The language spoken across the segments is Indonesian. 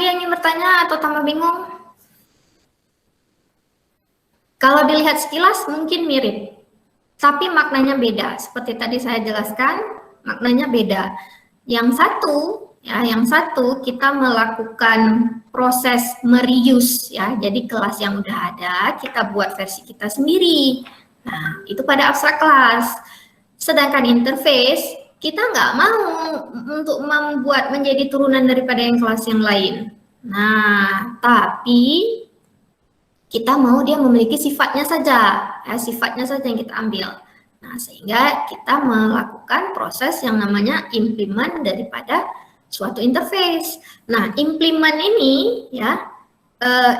lagi yang ingin bertanya atau tambah bingung? Kalau dilihat sekilas mungkin mirip, tapi maknanya beda. Seperti tadi saya jelaskan, maknanya beda. Yang satu kita melakukan proses mereuse ya. Jadi kelas yang udah ada kita buat versi kita sendiri. Nah, itu pada abstrak kelas. Sedangkan interface kita nggak mau untuk membuat menjadi turunan daripada yang kelas yang lain. Nah, tapi kita mau dia memiliki sifatnya saja, ya, sifatnya saja yang kita ambil. Nah, sehingga kita melakukan proses yang namanya implement daripada suatu interface. Nah, implement ini ya,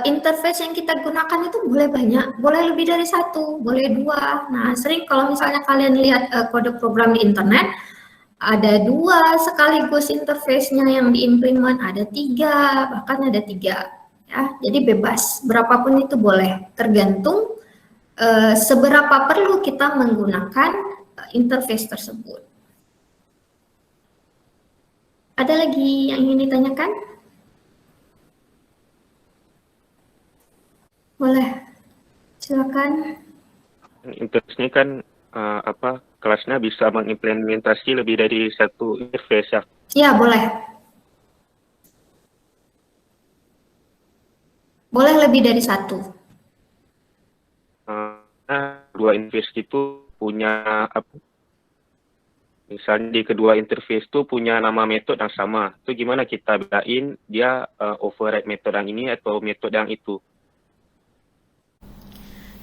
interface yang kita gunakan itu boleh banyak, boleh lebih dari satu, boleh dua. Nah, sering kalau misalnya kalian lihat kode program di internet, ada dua sekaligus interface-nya yang diimplement, ada tiga, bahkan ada tiga. Ya, jadi bebas, berapapun itu boleh, tergantung seberapa perlu kita menggunakan interface tersebut. Ada lagi yang ingin ditanyakan? Boleh, silakan. Interface-nya kan kelasnya bisa mengimplementasi lebih dari satu interface ya? Ya, boleh. Boleh lebih dari satu. Dua interface itu punya misalnya di kedua interface itu punya nama metode yang sama. Itu gimana kita bedain dia override metode yang ini atau metode yang itu?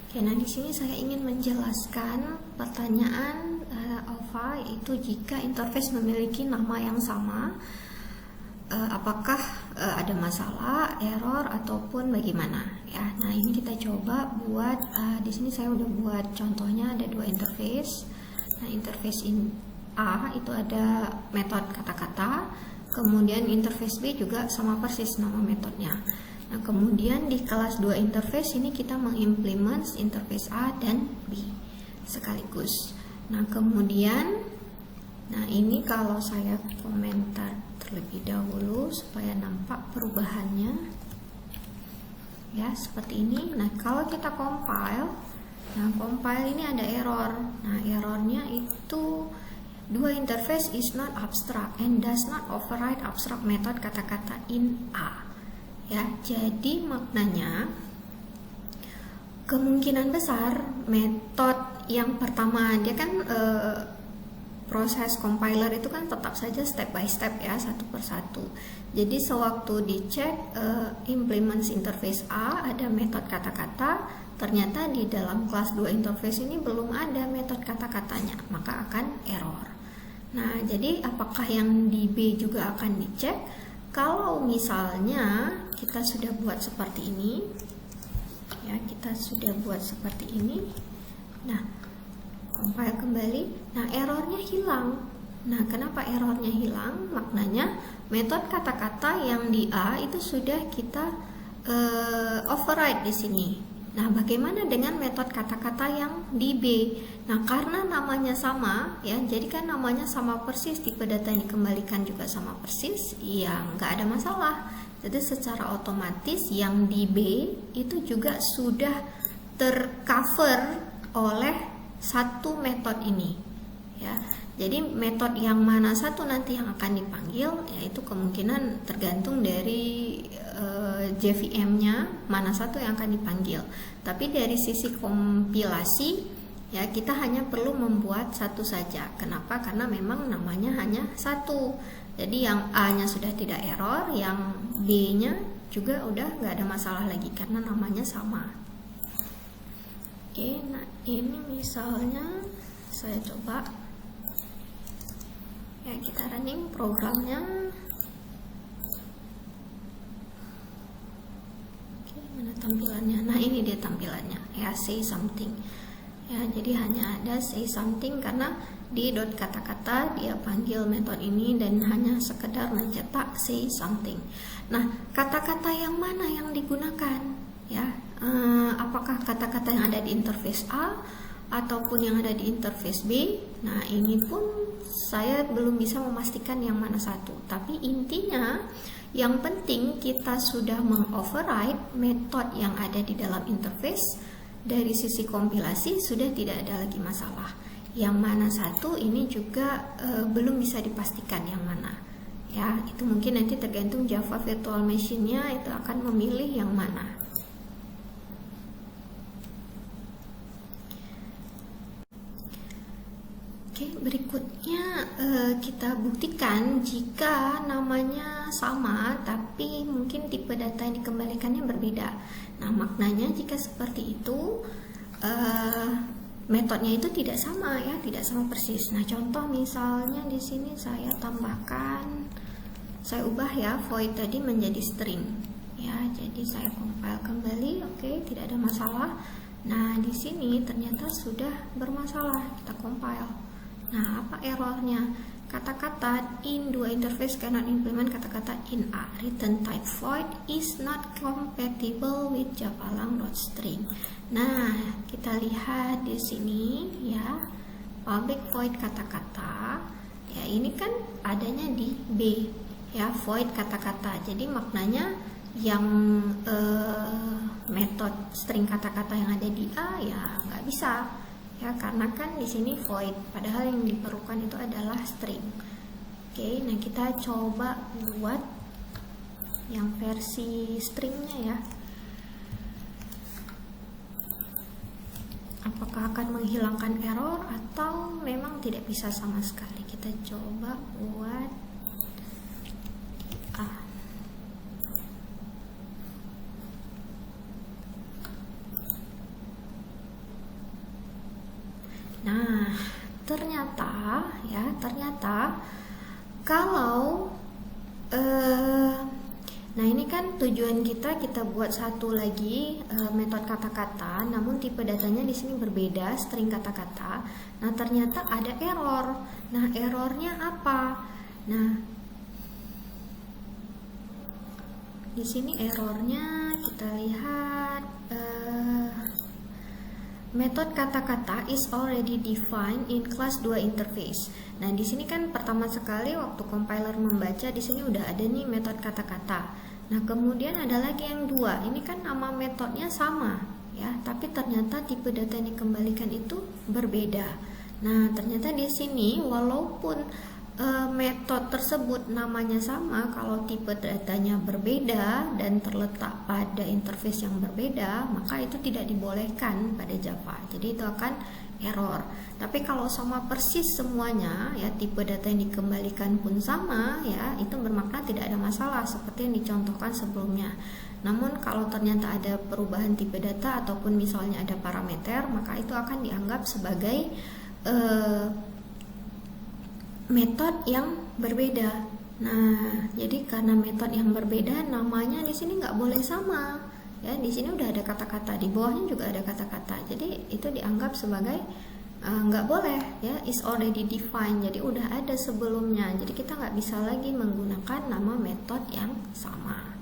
Oke, nah di sini saya ingin menjelaskan pertanyaan Alpha, itu jika interface memiliki nama yang sama, apakah ada masalah, error ataupun bagaimana ya. Nah, ini kita coba buat di sini saya udah buat contohnya, ada dua interface. Nah, interface A itu ada metode kata-kata, kemudian interface B juga sama persis nama metodenya. Nah, kemudian di kelas 2 interface ini kita mengimplement interface A dan B sekaligus. Nah, kemudian ini kalau saya komentar terlebih dahulu supaya nampak perubahannya. Ya, seperti ini. Nah, kalau kita compile, compile ini ada error. Nah, errornya itu dua interface is not abstract and does not override abstract method kata-kata in A. Ya, jadi maknanya kemungkinan besar metode yang pertama dia kan proses compiler itu kan tetap saja step by step ya, satu persatu. Jadi sewaktu dicek implement interface A ada metode kata-kata, ternyata di dalam kelas 2 interface ini belum ada metode kata-katanya, maka akan error. Nah, jadi apakah yang di B juga akan dicek? Kalau misalnya kita sudah buat seperti ini, ya, kita sudah buat seperti ini. Nah, compile kembali. Nah, errornya hilang. Nah, kenapa errornya hilang? Maknanya metode kata-kata yang di A itu sudah kita override di sini. Nah, bagaimana dengan metode kata-kata yang di B? Nah, karena namanya sama, ya, jadi kan namanya sama persis, tipe data yang dikembalikan juga sama persis, ya nggak ada masalah. Jadi secara otomatis yang di B itu juga sudah tercover oleh satu metode ini, ya. Jadi metode yang mana satu nanti yang akan dipanggil, yaitu kemungkinan tergantung dari JVM-nya mana satu yang akan dipanggil. Tapi dari sisi kompilasi, ya kita hanya perlu membuat satu saja. Kenapa? Karena memang namanya hanya satu. Jadi yang A-nya sudah tidak error, yang B-nya juga udah nggak ada masalah lagi karena namanya sama. Oke, nah ini misalnya saya coba. Ya, kita running programnya. Oke, mana tampilannya? Nah, ini dia tampilannya. Ya, say something. Ya, jadi hanya ada say something karena di dot kata-kata dia panggil metode ini dan hanya sekedar mencetak say something. Nah, kata-kata yang mana yang digunakan? Ya, apakah kata-kata yang ada di interface A ataupun yang ada di interface B? Nah, ini pun saya belum bisa memastikan yang mana satu. Tapi intinya Yang penting kita sudah mengoverride metode yang ada di dalam interface. Dari sisi kompilasi sudah tidak ada lagi masalah. Yang mana satu ini juga belum bisa dipastikan yang mana. Ya, itu mungkin nanti tergantung Java Virtual Machine-nya itu akan memilih yang mana. Oke, berikutnya kita buktikan jika namanya sama tapi mungkin tipe data yang dikembalikannya berbeda. Nah, maknanya jika seperti itu metodenya itu tidak sama ya, tidak sama persis. Nah, contoh misalnya di sini saya tambahkan, saya ubah ya void tadi menjadi string ya. Jadi saya compile kembali, oke, tidak ada masalah. Nah, di sini ternyata sudah bermasalah, kita compile. Nah, apa errornya? Kata-kata in dua interface cannot implement kata-kata in a. Return type void is not compatible with javalang.string. Nah, kita lihat di sini ya, public void kata-kata. Ya, ini kan adanya di B ya, void kata-kata. Jadi maknanya yang metode string kata-kata yang ada di A ya nggak bisa. Ya, karena kan di sini void, padahal yang diperlukan itu adalah string. Oke, nah kita coba buat yang versi stringnya ya. Apakah akan menghilangkan error atau memang tidak bisa sama sekali? Kita coba buat Nah, ternyata kalau nah ini kan tujuan kita buat satu lagi metode kata-kata, namun tipe datanya di sini berbeda, string kata-kata. Nah, ternyata ada error. Nah, errornya apa? Nah, di sini errornya kita lihat method kata-kata is already defined in class 2 interface. Nah, di sini kan pertama sekali waktu compiler membaca di sini udah ada nih metode kata-kata. Nah, kemudian ada lagi yang dua. Ini kan nama metodenya sama ya, tapi ternyata tipe data yang dikembalikan itu berbeda. Nah, ternyata di sini walaupun metode tersebut namanya sama, kalau tipe datanya berbeda dan terletak pada interface yang berbeda, maka itu tidak dibolehkan pada Java. Jadi itu akan error. Tapi kalau sama persis semuanya ya, tipe data yang dikembalikan pun sama ya, itu bermakna tidak ada masalah seperti yang dicontohkan sebelumnya. Namun kalau ternyata ada perubahan tipe data ataupun misalnya ada parameter, maka itu akan dianggap sebagai metode yang berbeda. Nah, jadi karena metode yang berbeda, namanya di sini nggak boleh sama. Ya, di sini udah ada kata-kata, di bawahnya juga ada kata-kata. Jadi itu dianggap sebagai nggak boleh ya, is already defined. Jadi udah ada sebelumnya. Jadi kita nggak bisa lagi menggunakan nama metode yang sama.